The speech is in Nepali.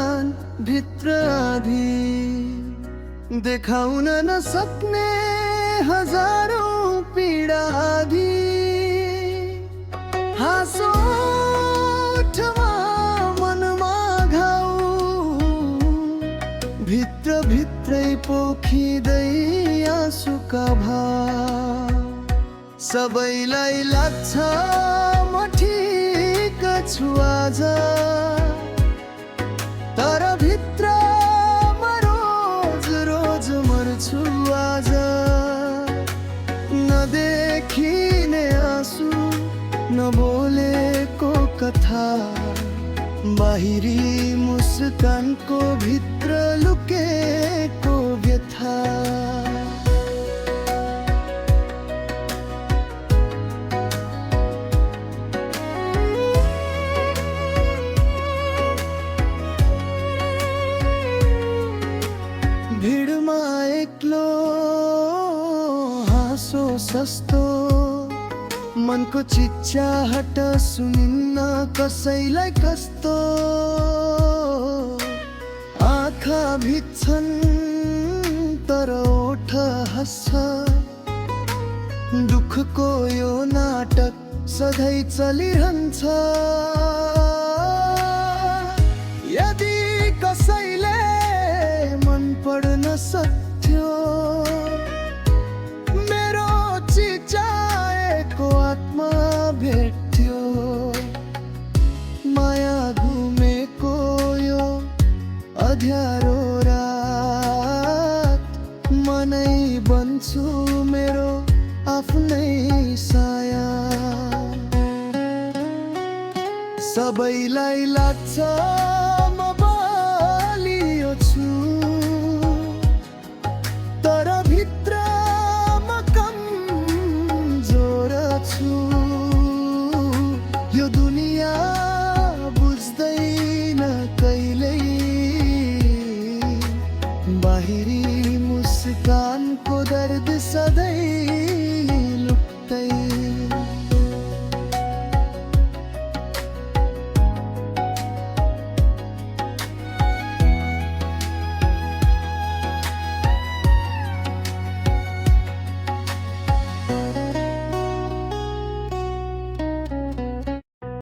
ज्ञान भित्र आधी देखाउन नसक्ने हजारौं पीडा आधी हाँसो ओठमा मनमा घाउ भित्र भित्रै पोखिँदै आँसुका भाव सबैलाई लाग्छ म ठिक छु आज तर भित्र रोज रोज मर्छु आज नदेखिने आँसु नबोलेको कथा बाहिरी मुस्कानको भित्र लुकेको व्यथा भिडमा एक्लो हाँसो सस्तो मनको चिच्चाहट सुनिन्न कसैलाई कस्तो आँखा भिज्छन् तर ओठ हस्छ दुःखको यो नाटक सधैँ चलिरहन्छ यदि कसैले मन पढ्न सक्थ्यो मेरो चिचाएको आत्मा भेट्थ्यो माया घुमेको यो अँध्यारो रात मनै बन्छु मेरो आफ्नै साया सबैलाई लाग्छ